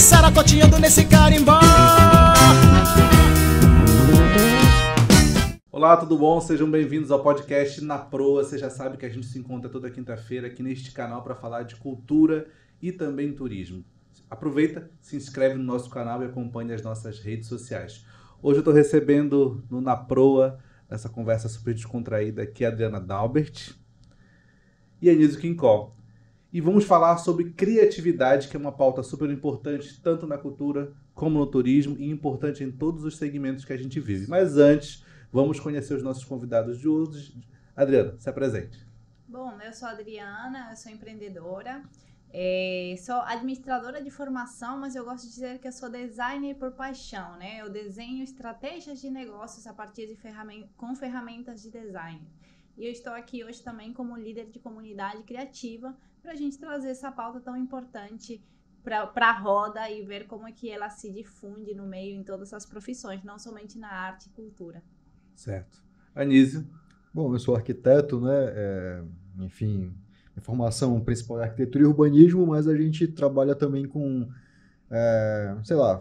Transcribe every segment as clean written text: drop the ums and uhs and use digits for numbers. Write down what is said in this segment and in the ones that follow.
Saracoteando nesse carimbó. Olá, tudo bom? Sejam bem-vindos ao podcast Na Proa. Você já sabe que a gente se encontra toda quinta-feira aqui neste canal para falar de cultura e também turismo. Aproveita, se inscreve no nosso canal e acompanhe as nossas redes sociais. Hoje eu estou recebendo no Na Proa, nessa conversa super descontraída aqui, a Adriana Dalbert e a Anísio Quincó. E vamos falar sobre criatividade, que é uma pauta super importante, tanto na cultura como no turismo, e importante em todos os segmentos que a gente vive. Mas antes, vamos conhecer os nossos convidados de hoje. Adriana, se apresente. Bom, eu sou a Adriana, eu sou empreendedora, sou administradora de formação, mas eu gosto de dizer que eu sou designer por paixão, né? Eu desenho estratégias de negócios a partir de ferramentas de design. E eu estou aqui hoje também como líder de comunidade criativa para a gente trazer essa pauta tão importante para a roda e ver como é que ela se difunde no meio em todas as profissões, não somente na arte e cultura. Certo. Anísio. Bom, eu sou arquiteto, né? Enfim, minha formação principal é arquitetura e urbanismo, mas a gente trabalha também com,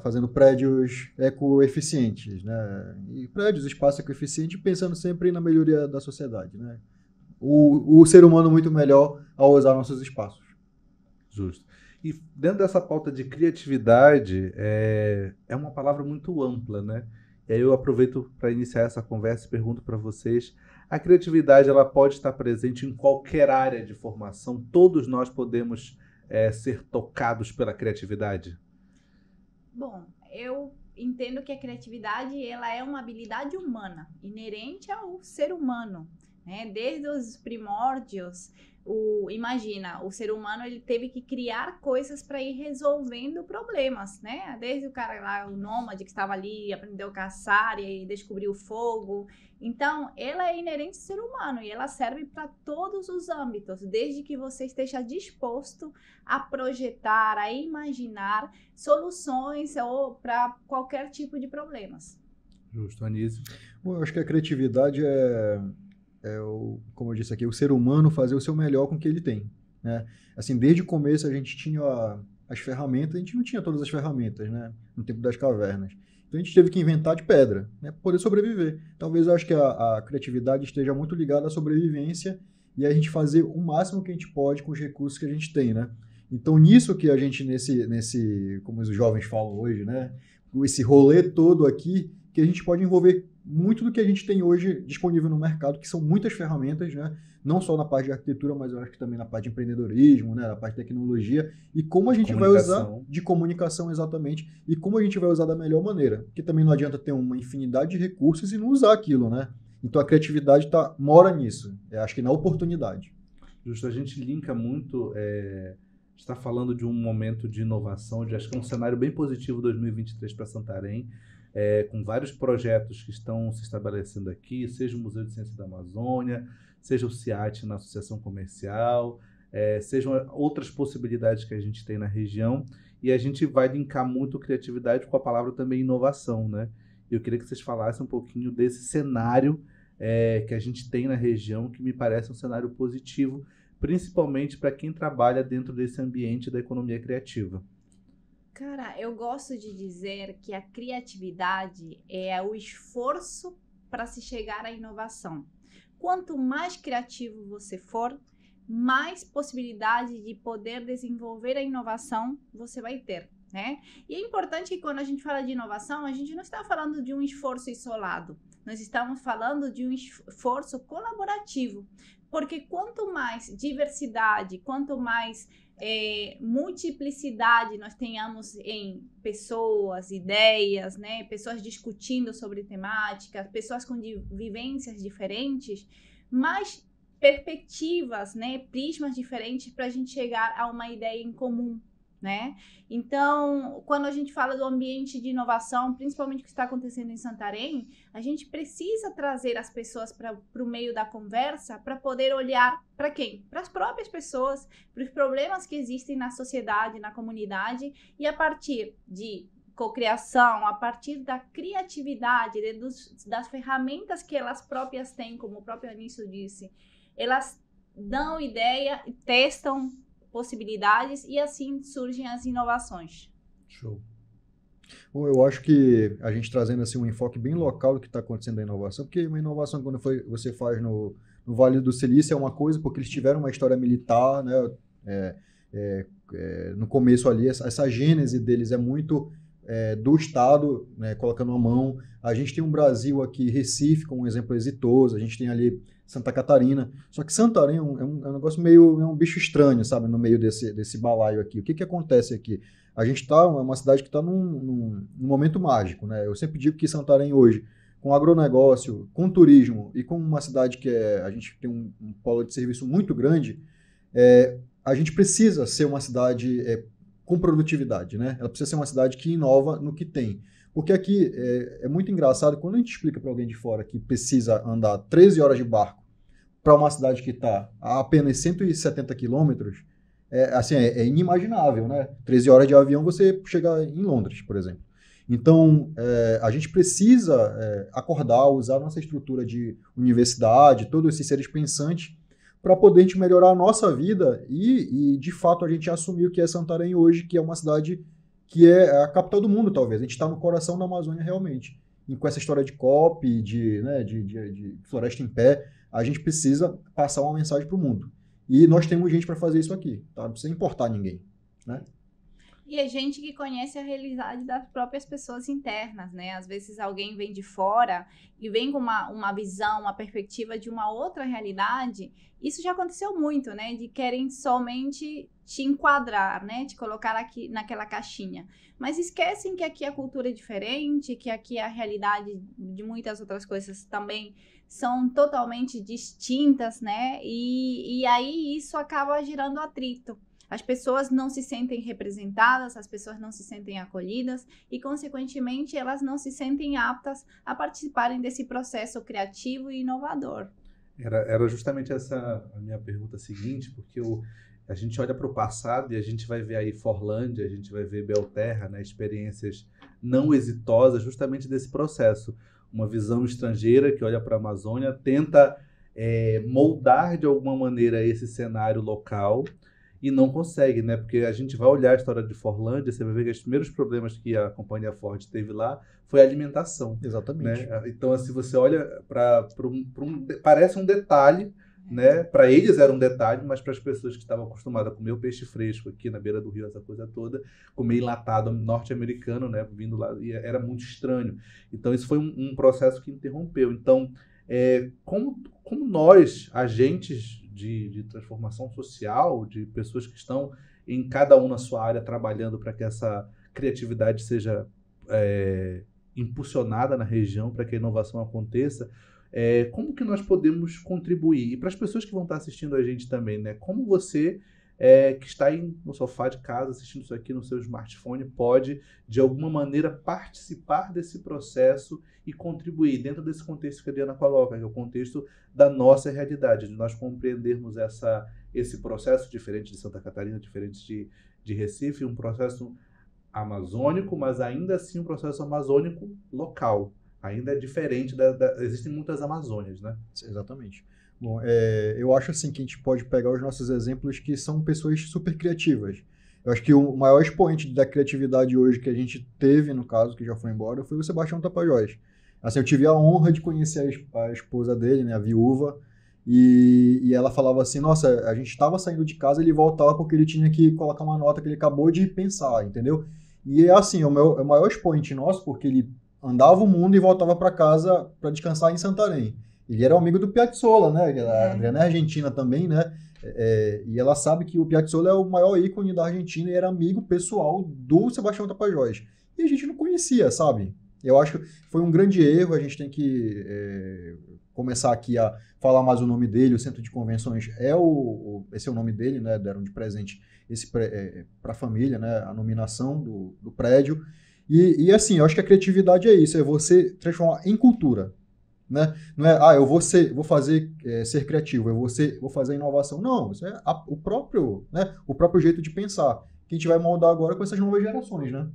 fazendo prédios ecoeficientes, né? E prédios, espaço ecoeficiente, pensando sempre na melhoria da sociedade, né? O ser humano muito melhor ao usar nossos espaços. Justo. E dentro dessa pauta de criatividade, é uma palavra muito ampla, né? E aí eu aproveito para iniciar essa conversa e pergunto para vocês, a criatividade ela pode estar presente em qualquer área de formação? Todos nós podemos ser tocados pela criatividade? Bom, eu entendo que a criatividade ela é uma habilidade humana, inerente ao ser humano, né? Desde os primórdios, imagina, o ser humano ele teve que criar coisas para ir resolvendo problemas, né? Desde o cara lá, o nômade que estava ali, aprendeu a caçar e descobriu o fogo. Então, ela é inerente ao ser humano e ela serve para todos os âmbitos, desde que você esteja disposto a projetar, a imaginar soluções ou para qualquer tipo de problemas. Justo, Anísio. Bom, eu acho que a criatividade como eu disse aqui, o ser humano fazer o seu melhor com o que ele tem, né? Assim, desde o começo a gente tinha as ferramentas, a gente não tinha todas as ferramentas, né? No tempo das cavernas. Então a gente teve que inventar de pedra, né? Para poder sobreviver. Talvez eu acho que a criatividade esteja muito ligada à sobrevivência e a gente fazer o máximo que a gente pode com os recursos que a gente tem, né? Então nisso que a gente, nesse como os jovens falam hoje, né? Esse rolê todo aqui, que a gente pode envolver muito do que a gente tem hoje disponível no mercado, que são muitas ferramentas, né? Não só na parte de arquitetura, mas eu acho que também na parte de empreendedorismo, né? Na parte de tecnologia, e como a gente vai usar de comunicação, exatamente, e como a gente vai usar da melhor maneira, porque também não adianta ter uma infinidade de recursos e não usar aquilo, né? Então a criatividade mora nisso, acho que na oportunidade. Justo, a gente linka muito, está falando de um momento de inovação, acho que é um cenário bem positivo 2023 para Santarém, com vários projetos que estão se estabelecendo aqui, seja o Museu de Ciência da Amazônia, seja o CIAT na Associação Comercial, sejam outras possibilidades que a gente tem na região, e a gente vai linkar muito criatividade com a palavra também inovação, né? Eu queria que vocês falassem um pouquinho desse cenário que a gente tem na região, que me parece um cenário positivo, principalmente para quem trabalha dentro desse ambiente da economia criativa. Cara, eu gosto de dizer que a criatividade é o esforço para se chegar à inovação. Quanto mais criativo você for, mais possibilidade de poder desenvolver a inovação você vai ter, né? E é importante que quando a gente fala de inovação, a gente não está falando de um esforço isolado. Nós estamos falando de um esforço colaborativo. Porque quanto mais diversidade, quanto mais multiplicidade nós tenhamos em pessoas, ideias, né? Pessoas discutindo sobre temáticas, pessoas com vivências diferentes, mais perspectivas, né? Prismas diferentes para a gente chegar a uma ideia em comum, né? Então, quando a gente fala do ambiente de inovação, principalmente o que está acontecendo em Santarém, a gente precisa trazer as pessoas para o meio da conversa para poder olhar para quem? Para as próprias pessoas, para os problemas que existem na sociedade, na comunidade, e a partir de cocriação, a partir da criatividade, das ferramentas que elas próprias têm, como o próprio Anísio disse, elas dão ideia, testam possibilidades e assim surgem as inovações. Show. Bom, eu acho que a gente trazendo assim um enfoque bem local do que está acontecendo na inovação, porque uma inovação quando você faz no Vale do Silício é uma coisa, porque eles tiveram uma história militar, né? No começo ali, essa gênese deles é muito do Estado, né, colocando a mão. A gente tem um Brasil aqui, Recife, como um exemplo exitoso, a gente tem ali Santa Catarina, só que Santarém é um negócio meio, é um bicho estranho, sabe, no meio desse balaio aqui. O que acontece aqui? A gente é uma cidade que está num momento mágico, né? Eu sempre digo que Santarém hoje, com agronegócio, com turismo e com uma cidade que a gente tem um polo de serviço muito grande, a gente precisa ser uma cidade com produtividade, né? Ela precisa ser uma cidade que inova no que tem. Porque aqui é muito engraçado, quando a gente explica para alguém de fora que precisa andar 13 horas de barco para uma cidade que está a apenas 170 quilômetros, é inimaginável, né? 13 horas de avião você chega em Londres, por exemplo. Então, a gente precisa acordar, usar a nossa estrutura de universidade, todos esses seres pensantes, para poder a gente melhorar a nossa vida e, de fato, a gente assumir o que é Santarém hoje, que é uma cidade que é a capital do mundo, talvez. A gente está no coração da Amazônia, realmente. E com essa história de COP, de floresta em pé, a gente precisa passar uma mensagem para o mundo. E nós temos gente para fazer isso aqui, tá? Não precisa importar ninguém, né? E é gente que conhece a realidade das próprias pessoas internas, né? Às vezes alguém vem de fora e vem com uma visão, uma perspectiva de uma outra realidade. Isso já aconteceu muito, né? De querem somente te enquadrar, né? Te colocar aqui naquela caixinha. Mas esquecem que aqui a cultura é diferente, que aqui a realidade de muitas outras coisas também são totalmente distintas, né? E aí isso acaba gerando atrito. As pessoas não se sentem representadas, as pessoas não se sentem acolhidas e, consequentemente, elas não se sentem aptas a participarem desse processo criativo e inovador. Era justamente essa a minha pergunta seguinte, porque a gente olha para o passado e a gente vai ver aí Forlândia, a gente vai ver Belterra, né, experiências não exitosas justamente desse processo. Uma visão estrangeira que olha para a Amazônia, tenta moldar de alguma maneira esse cenário local, e não consegue, né? Porque a gente vai olhar a história de Forlândia, você vai ver que os primeiros problemas que a companhia Ford teve lá foi a alimentação. Exatamente. Né? Então, assim, você olha parece um detalhe, né? Para eles era um detalhe, mas para as pessoas que estavam acostumadas a comer o peixe fresco aqui na beira do rio, essa coisa toda, comer enlatado norte-americano, né? Vindo lá, e era muito estranho. Então, isso foi um processo que interrompeu. Então, como nós, agentes de transformação social, de pessoas que estão em cada um na sua área trabalhando para que essa criatividade seja impulsionada na região, para que a inovação aconteça, como que nós podemos contribuir? E para as pessoas que vão estar assistindo a gente também, né? Como você, que está aí no sofá de casa assistindo isso aqui no seu smartphone, pode, de alguma maneira, participar desse processo e contribuir dentro desse contexto que a Diana coloca, que é o contexto da nossa realidade, de nós compreendermos esse processo diferente de Santa Catarina, diferente de Recife, um processo amazônico, mas ainda assim um processo amazônico local. Ainda é diferente, existem muitas Amazônias, né? Exatamente. Bom, eu acho assim que a gente pode pegar os nossos exemplos que são pessoas super criativas. Eu acho que o maior expoente da criatividade hoje que a gente teve, no caso, que já foi embora, foi o Sebastião Tapajós. Assim, eu tive a honra de conhecer a esposa dele, né, a viúva, e ela falava assim, nossa, a gente estava saindo de casa, ele voltava porque ele tinha que colocar uma nota que ele acabou de pensar, entendeu? E é assim, o maior expoente nosso, porque ele andava o mundo e voltava para casa para descansar em Santarém. Ele era amigo do Piazzolla, né? A Adriana é argentina também, né? E ela sabe que o Piazzolla é o maior ícone da Argentina e era amigo pessoal do Sebastião Tapajós. E a gente não conhecia, sabe? Eu acho que foi um grande erro, a gente tem que começar aqui a falar mais o nome dele, o Centro de Convenções esse é o nome dele, né? Deram de presente para a família, né? A nominação do prédio. E assim, eu acho que a criatividade é isso, é você transformar em cultura. Né? Não é, eu vou fazer ser criativo, vou fazer inovação. Não, isso é o próprio jeito de pensar, que a gente vai moldar agora com essas novas gerações, né?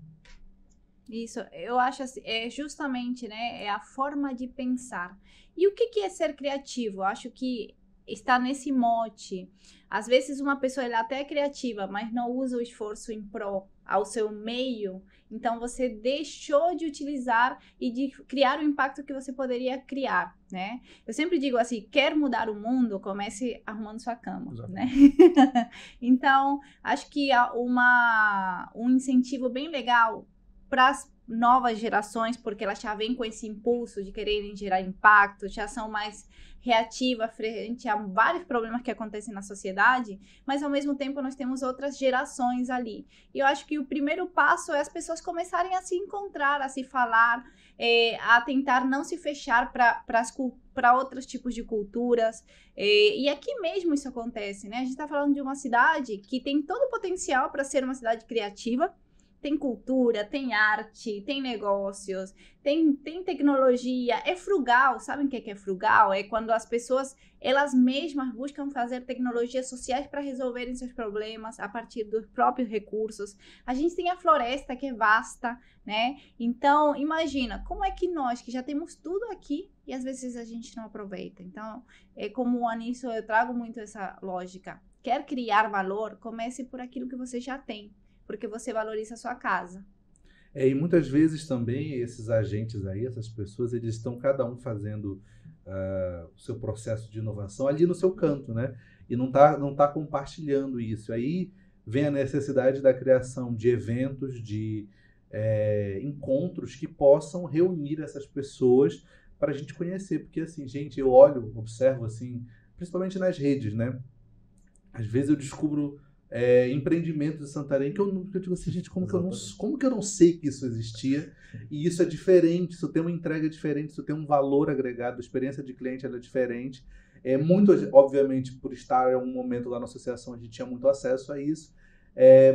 Isso, eu acho assim, justamente, né, é a forma de pensar. E o que é ser criativo? Eu acho que está nesse mote. Às vezes uma pessoa ela até é criativa, mas não usa o esforço em pró, ao seu meio, então você deixou de utilizar e de criar o impacto que você poderia criar, né? Eu sempre digo assim, quer mudar o mundo, comece arrumando sua cama, né? Então, acho que há um incentivo bem legal para as novas gerações, porque elas já vêm com esse impulso de quererem gerar impacto, já são mais reativas frente a vários problemas que acontecem na sociedade, mas ao mesmo tempo nós temos outras gerações ali. E eu acho que o primeiro passo é as pessoas começarem a se encontrar, a se falar, a tentar não se fechar para outros tipos de culturas. E aqui mesmo isso acontece, né? A gente está falando de uma cidade que tem todo o potencial para ser uma cidade criativa. Tem cultura, tem arte, tem negócios, tem tecnologia, é frugal. Sabem o que é frugal? É quando as pessoas, elas mesmas buscam fazer tecnologias sociais para resolverem seus problemas a partir dos próprios recursos. A gente tem a floresta, que é vasta, né? Então, imagina, como é que nós, que já temos tudo aqui, e às vezes a gente não aproveita. Então, como o Anísio, eu trago muito essa lógica. Quer criar valor? Comece por aquilo que você já tem, porque você valoriza a sua casa. E muitas vezes também esses agentes aí, essas pessoas, eles estão cada um fazendo o seu processo de inovação ali no seu canto, né? E não tá compartilhando isso. Aí vem a necessidade da criação de eventos, de encontros que possam reunir essas pessoas para a gente conhecer. Porque assim, gente, eu observo assim, principalmente nas redes, né? Às vezes eu descubro empreendimentos de Santarém que eu digo assim, gente, como que eu não sei que isso existia? E isso é diferente, isso tem uma entrega diferente, isso tem um valor agregado, a experiência de cliente ela é diferente. Muito, obviamente, por estar em um momento lá na associação, a gente tinha muito acesso a isso,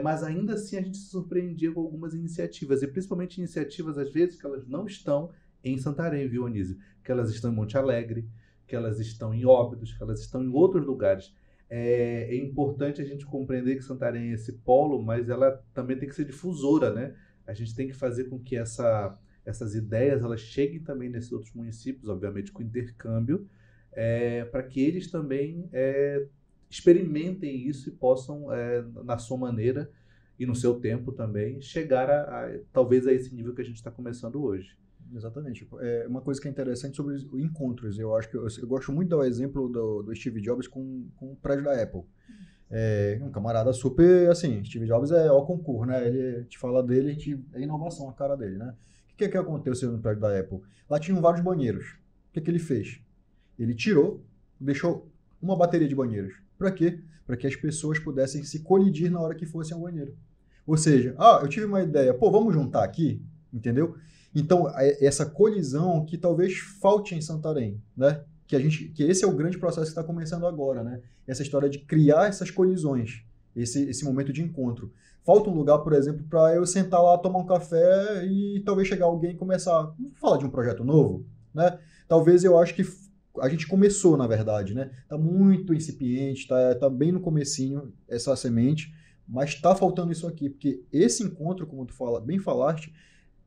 mas ainda assim a gente se surpreendia com algumas iniciativas, e principalmente iniciativas, às vezes, que elas não estão em Santarém, viu, Anísio? Que elas estão em Monte Alegre, que elas estão em Óbidos, que elas estão em outros lugares. É importante a gente compreender que Santarém é esse polo, mas ela também tem que ser difusora, né? A gente tem que fazer com que essas ideias elas cheguem também nesses outros municípios, obviamente com intercâmbio, para que eles também experimentem isso e possam, na sua maneira e no seu tempo também, chegar talvez a esse nível que a gente está começando hoje. Exatamente. Uma coisa que é interessante sobre os encontros. Eu acho que eu gosto muito de dar o exemplo do Steve Jobs com o prédio da Apple. Um camarada super, assim, Steve Jobs é ao concurso, né? Ele te fala dele, é inovação a cara dele, né? O que aconteceu no prédio da Apple? Lá tinham vários banheiros. O que ele fez? Ele deixou uma bateria de banheiros. Para quê? Para que as pessoas pudessem se colidir na hora que fossem ao banheiro. Ou seja, eu tive uma ideia, vamos juntar aqui, entendeu? Então, essa colisão que talvez falte em Santarém, né? Que esse é o grande processo que está começando agora, né? Essa história de criar essas colisões, esse momento de encontro. Falta um lugar, por exemplo, para eu sentar lá, tomar um café e talvez chegar alguém e começar, falar de um projeto novo, né? Talvez eu acho que a gente começou, na verdade, né? Está muito incipiente, tá bem no comecinho essa semente, mas está faltando isso aqui, porque esse encontro, como tu bem falaste,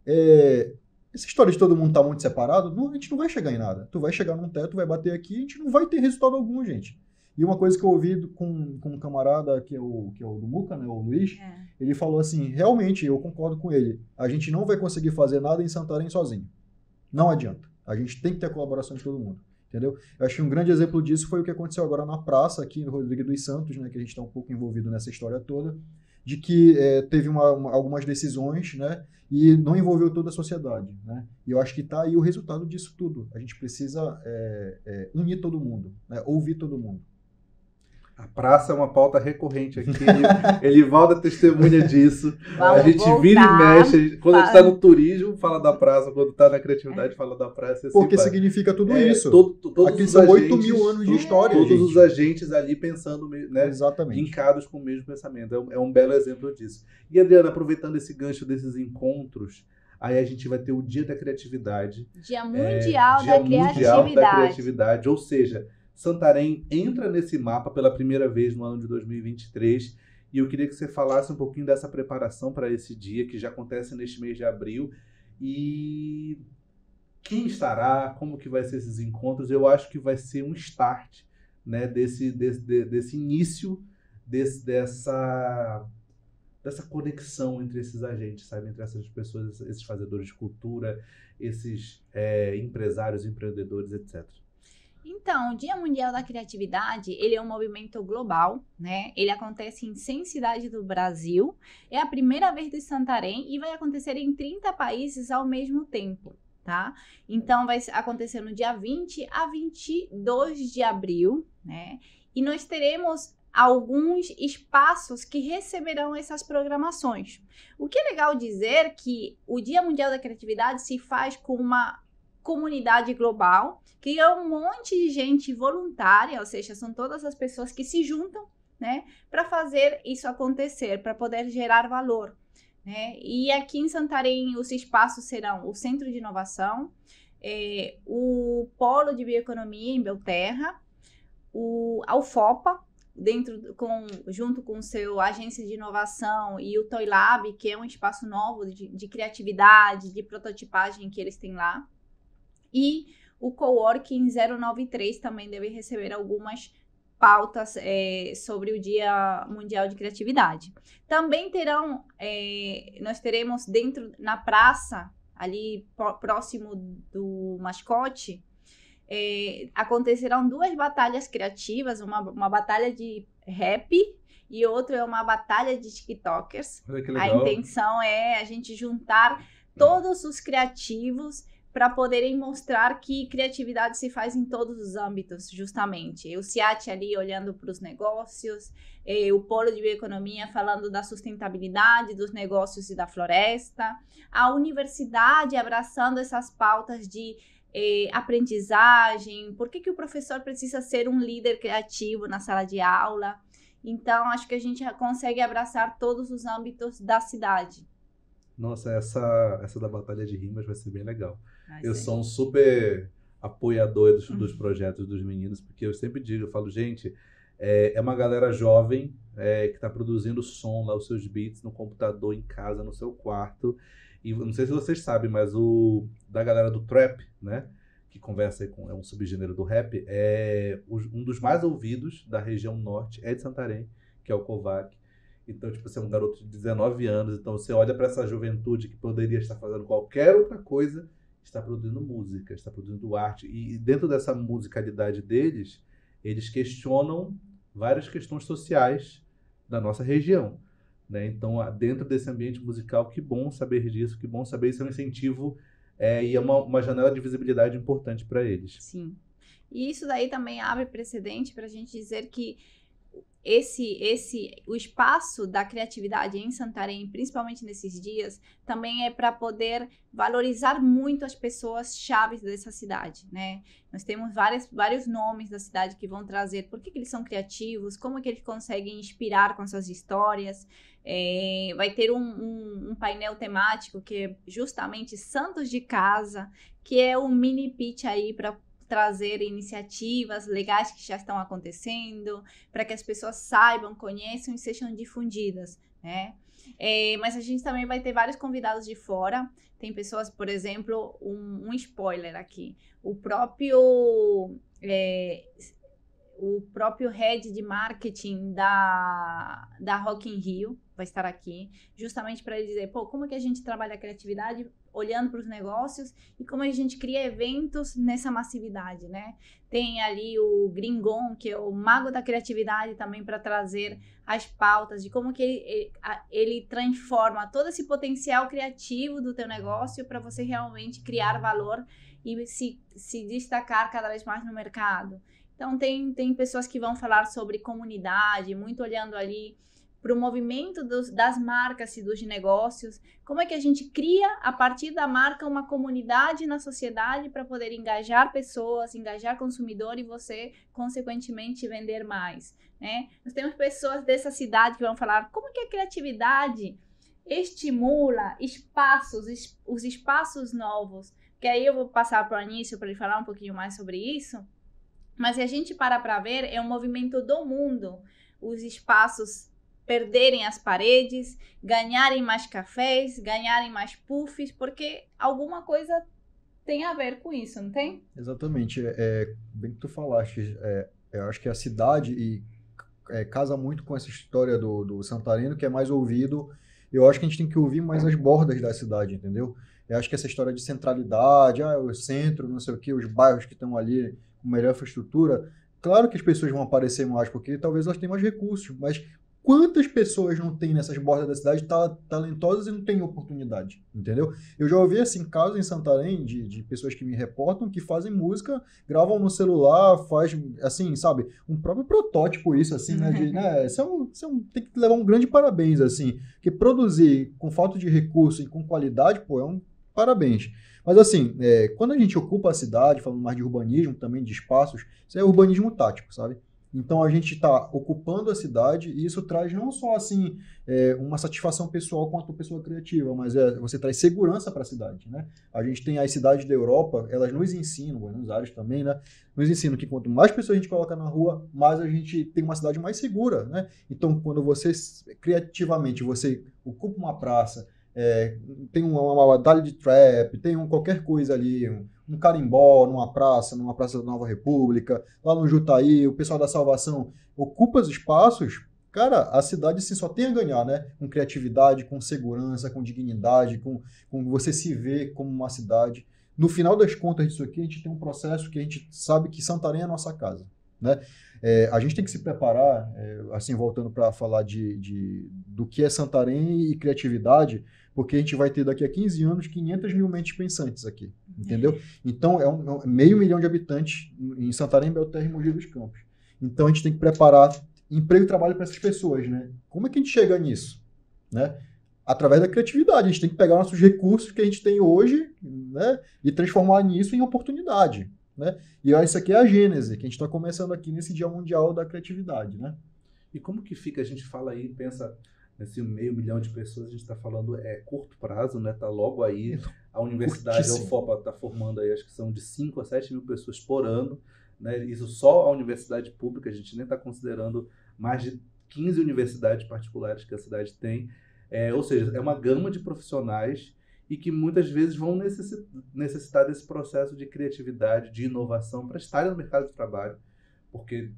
essa história de todo mundo estar muito separado, a gente não vai chegar em nada. Tu vai chegar num teto, vai bater aqui, a gente não vai ter resultado algum, gente. E uma coisa que eu ouvi com um camarada que é o do Muca, né, o Luiz, ele falou assim, realmente, eu concordo com ele, a gente não vai conseguir fazer nada em Santarém sozinho. Não adianta. A gente tem que ter a colaboração de todo mundo. Entendeu? Eu acho que um grande exemplo disso foi o que aconteceu agora na praça, aqui no Rodrigo dos Santos, né, que a gente está um pouco envolvido nessa história toda, de que teve algumas decisões, né, e não envolveu toda a sociedade, né? E eu acho que está aí o resultado disso tudo. A gente precisa unir todo mundo, né, ouvir todo mundo. A praça é uma pauta recorrente aqui. Elivalda testemunha disso. A gente vira e mexe. Quando a gente está no turismo, fala da praça. Quando está na criatividade, fala da praça. Assim, porque significa tudo isso. Aqui são 8 mil anos de história. Todos os agentes ali pensando, né, exatamente, linkados com o mesmo pensamento. É um belo exemplo disso. E, Adriana, aproveitando esse gancho desses encontros, aí a gente vai ter o Dia da Criatividade. Dia Mundial da Criatividade. Ou seja, Santarém entra nesse mapa pela primeira vez no ano de 2023 e eu queria que você falasse um pouquinho dessa preparação para esse dia que já acontece neste mês de abril e quem estará, como que vai ser esses encontros. Eu acho que vai ser um start, né, desse início, dessa conexão entre esses agentes, sabe? Entre essas pessoas, esses fazedores de cultura, esses empresários, empreendedores, etc. Então, o Dia Mundial da Criatividade, ele é um movimento global, né? Ele acontece em 100 cidades do Brasil, é a primeira vez de Santarém e vai acontecer em 30 países ao mesmo tempo, tá? Então, vai acontecer no dia 20 a 22 de abril, né? E nós teremos alguns espaços que receberão essas programações. O que é legal dizer que o Dia Mundial da Criatividade se faz com uma comunidade global, que é um monte de gente voluntária, ou seja, são todas as pessoas que se juntam, né, para fazer isso acontecer, para poder gerar valor, né? E aqui em Santarém os espaços serão o Centro de Inovação, o Polo de Bioeconomia em Belterra, a UFOPA, junto com o seu agência de inovação, e o Toy Lab, que é um espaço novo de criatividade, de prototipagem que eles têm lá. E o Coworking 093 também deve receber algumas pautas sobre o Dia Mundial de Criatividade. Também nós teremos na praça, ali próximo do Mascote, acontecerão 2 batalhas criativas, uma batalha de rap e outra é uma batalha de TikTokers. Olha que legal. A intenção é a gente juntar todos os criativos para poderem mostrar que criatividade se faz em todos os âmbitos, justamente. O CIAT ali olhando para os negócios, o Polo de Bioeconomia falando da sustentabilidade dos negócios e da floresta, a universidade abraçando essas pautas de aprendizagem, por que o professor precisa ser um líder criativo na sala de aula. Então, acho que a gente consegue abraçar todos os âmbitos da cidade. Nossa, essa da Batalha de Rimas vai ser bem legal. Eu Sim. sou um super apoiador dos projetos dos meninos, porque eu sempre digo, eu falo, gente, é uma galera jovem que está produzindo som lá, os seus beats no computador, em casa, no seu quarto. E não sei se vocês sabem, mas da galera do trap, né, que conversa aí é um subgênero do rap, um dos mais ouvidos da região norte é de Santarém, que é o Kovac. Então, tipo, você é um garoto de 19 anos, então você olha para essa juventude que poderia estar fazendo qualquer outra coisa, está produzindo música, está produzindo arte. E dentro dessa musicalidade deles, eles questionam várias questões sociais da nossa região, né? Então, dentro desse ambiente musical, que bom saber disso, que bom saber isso, é um incentivo e é uma janela de visibilidade importante para eles. Sim. E isso daí também abre precedente para a gente dizer que o espaço da criatividade em Santarém, principalmente nesses dias, também é para poder valorizar muito as pessoas chaves dessa cidade, né? Nós temos vários nomes da cidade que vão trazer por que eles são criativos, como que eles conseguem inspirar com suas histórias. Vai ter um painel temático que é justamente Santos de Casa, que é um mini pitch aí para trazer iniciativas legais que já estão acontecendo, para que as pessoas saibam, conheçam e sejam difundidas, né? Mas a gente também vai ter vários convidados de fora. Tem pessoas, por exemplo, um spoiler aqui. O próprio head de marketing da Rock in Rio vai estar aqui, justamente para ele dizer, como que a gente trabalha a criatividade olhando para os negócios e como a gente cria eventos nessa massividade, né? Tem ali o Gringon, que é o mago da criatividade também, para trazer as pautas de como que ele transforma todo esse potencial criativo do teu negócio para você realmente criar valor e se destacar cada vez mais no mercado. Então, tem pessoas que vão falar sobre comunidade, muito olhando ali para o movimento das marcas e dos negócios, como é que a gente cria, a partir da marca, uma comunidade na sociedade para poder engajar pessoas, engajar consumidor e você, consequentemente, vender mais, né? Nós temos pessoas dessa cidade que vão falar como que a criatividade estimula os espaços novos, que aí eu vou passar para o Anísio para ele falar um pouquinho mais sobre isso, mas se a gente parar para ver, é um movimento do mundo, os espaços perderem as paredes, ganharem mais cafés, ganharem mais puffs, porque alguma coisa tem a ver com isso, não tem? Exatamente. Bem que tu falaste, eu acho que a cidade, e casa muito com essa história do Santareno, que é mais ouvido. Eu acho que a gente tem que ouvir mais as bordas da cidade, entendeu? Eu acho que essa história de centralidade, o centro, não sei o quê, os bairros que estão ali com melhor infraestrutura, claro que as pessoas vão aparecer mais, porque talvez elas tenham mais recursos, mas quantas pessoas não tem nessas bordas da cidade talentosas e não têm oportunidade, entendeu? Eu já ouvi, assim, casos em Santarém de pessoas que me reportam que fazem música, gravam no celular, faz, assim, sabe, um próprio protótipo isso, assim, né? Tem que levar um grande parabéns, assim, porque produzir com falta de recurso e com qualidade, pô, é um parabéns. Mas, assim, quando a gente ocupa a cidade, falando mais de urbanismo, também de espaços, isso é urbanismo tático, sabe? Então, a gente está ocupando a cidade e isso traz não só, assim, uma satisfação pessoal quanto pessoa criativa, mas você traz segurança para a cidade, né? A gente tem as cidades da Europa, elas nos ensinam, Buenos Aires também, né? Nos ensinam que quanto mais pessoas a gente coloca na rua, mais a gente tem uma cidade mais segura, né? Então, quando você, criativamente, você ocupa uma praça, tem uma batalha de trap, tem qualquer coisa ali, um carimbó numa praça da Nova República, lá no Jutaí, o pessoal da Salvação ocupa os espaços, cara, a cidade assim, só tem a ganhar, né? Com criatividade, com segurança, com dignidade, com você se ver como uma cidade. No final das contas disso aqui, a gente tem um processo que a gente sabe que Santarém é a nossa casa, né? A gente tem que se preparar, assim, voltando para falar do que é Santarém e criatividade, porque a gente vai ter daqui a 15 anos 500 mil mentes pensantes aqui, entendeu? Então, é 500 mil de habitantes em Santarém, Belterra e Mogi dos Campos. Então, a gente tem que preparar emprego e trabalho para essas pessoas, né? Como é que a gente chega nisso? Né? Através da criatividade. A gente tem que pegar nossos recursos que a gente tem hoje, né? E transformar nisso em oportunidade, né? E isso aqui é a gênese, que a gente está começando aqui nesse Dia Mundial da Criatividade, né? E como que fica, a gente fala aí, pensa nesse 500 mil de pessoas, a gente está falando curto prazo, né? Tá logo aí, a universidade, a UFOPA está formando aí, acho que são de 5 a 7 mil pessoas por ano, né? Isso só a universidade pública, a gente nem está considerando mais de 15 universidades particulares que a cidade tem, ou seja, é uma gama de profissionais e que muitas vezes vão necessitar desse processo de criatividade, de inovação para estarem no mercado de trabalho, porque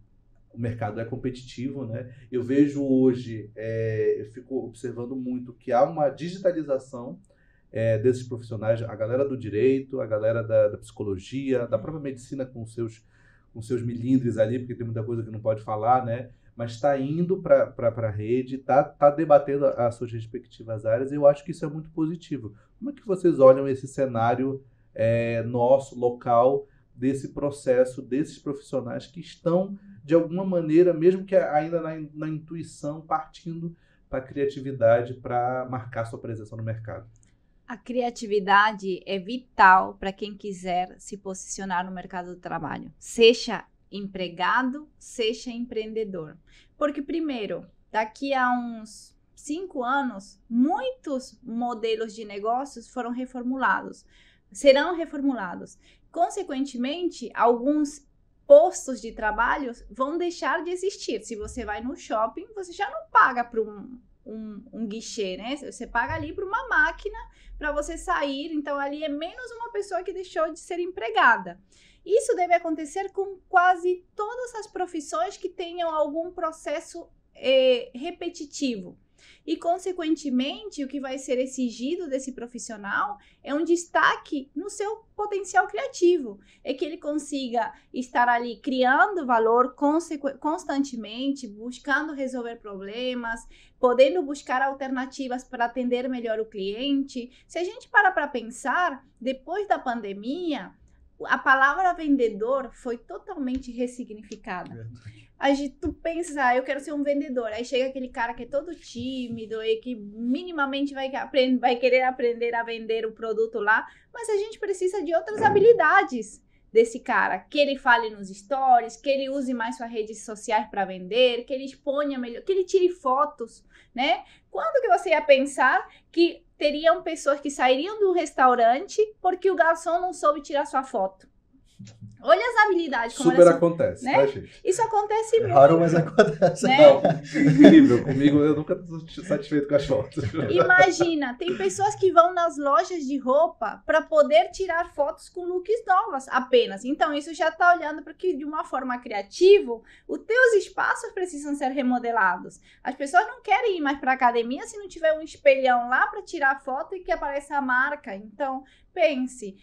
o mercado é competitivo, né? Eu vejo hoje, eu fico observando muito que há uma digitalização desses profissionais, a galera do direito, a galera da psicologia, da própria medicina com seus milindres ali, porque tem muita coisa que não pode falar, né? Mas está indo para a rede, está debatendo as suas respectivas áreas, e eu acho que isso é muito positivo. Como é que vocês olham esse cenário nosso, local, desse processo, desses profissionais que estão, de alguma maneira, mesmo que ainda na intuição, partindo para a criatividade para marcar sua presença no mercado? A criatividade é vital para quem quiser se posicionar no mercado do trabalho, seja empregado, seja empreendedor. Porque, primeiro, daqui a uns 5 anos, muitos modelos de negócios serão reformulados. Consequentemente, alguns postos de trabalho vão deixar de existir. Se você vai no shopping, você já não paga para um guichê, né? Você paga ali para uma máquina para você sair. Então, ali é menos uma pessoa que deixou de ser empregada. Isso deve acontecer com quase todas as profissões que tenham algum processo repetitivo. E, consequentemente, o que vai ser exigido desse profissional é um destaque no seu potencial criativo. É que ele consiga estar ali criando valor constantemente, buscando resolver problemas, podendo buscar alternativas para atender melhor o cliente. Se a gente parar para pensar, depois da pandemia, a palavra vendedor foi totalmente ressignificada. Tu pensa, eu quero ser um vendedor, aí chega aquele cara que é todo tímido e que minimamente vai querer aprender a vender o produto lá, mas a gente precisa de outras habilidades desse cara, que ele fale nos stories, que ele use mais suas redes sociais para vender, que ele exponha melhor, que ele tire fotos, né? Quando que você ia pensar que teriam pessoas que sairiam de um restaurante porque o garçom não soube tirar sua foto? Olha as habilidades. Como Super elas são, acontece, né? tá, gente? Isso acontece É muito. raro, mas acontece. Né? Não, incrível. Comigo eu nunca estou satisfeito com as fotos. Imagina, tem pessoas que vão nas lojas de roupa para poder tirar fotos com looks novas apenas. Então, isso já está olhando para que, de uma forma criativa, os teus espaços precisam ser remodelados. As pessoas não querem ir mais para academia se não tiver um espelhão lá para tirar foto e que apareça a marca. Então, pense.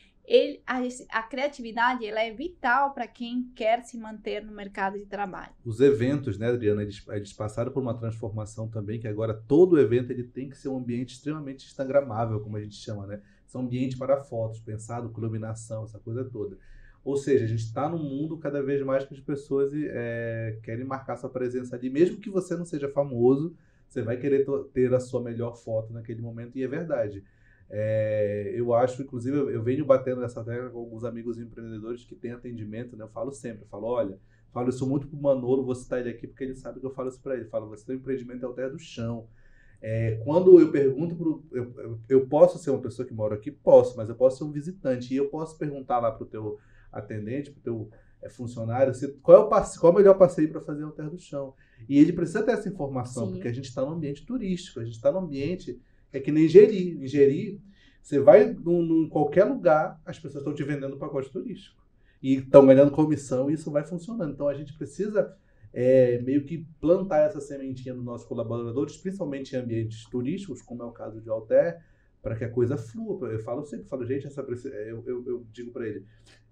A criatividade ela é vital para quem quer se manter no mercado de trabalho. Os eventos, né, Adriana, eles passaram por uma transformação também, que agora todo evento ele tem que ser um ambiente extremamente instagramável, como a gente chama, né? São ambientes para fotos, pensado com iluminação, essa coisa toda. Ou seja, a gente está num mundo cada vez mais que as pessoas querem marcar sua presença ali, mesmo que você não seja famoso, você vai querer ter a sua melhor foto naquele momento, e é verdade. Eu acho, inclusive, eu venho batendo nessa tecla com alguns amigos empreendedores que têm atendimento, né? Eu falo sempre, olha, falo isso muito pro Manolo, vou citar ele aqui porque ele sabe que eu falo isso para ele. Falo, você tem um empreendimento ao terra do chão. Quando eu pergunto, eu posso ser uma pessoa que mora aqui? Posso, mas eu posso ser um visitante e eu posso perguntar lá pro teu atendente, pro teu funcionário, qual é o melhor passeio para fazer ao terra do chão. E ele precisa ter essa informação, Sim. porque a gente está num ambiente turístico, a gente está num ambiente... É que nem Jeri. Em Jeri, você vai em qualquer lugar, as pessoas estão te vendendo pacote turístico. E estão ganhando comissão e isso vai funcionando. Então, a gente precisa meio que plantar essa sementinha nos nossos colaboradores, principalmente em ambientes turísticos, como é o caso de Alter, para que a coisa flua. Eu falo sempre, gente, eu digo para ele,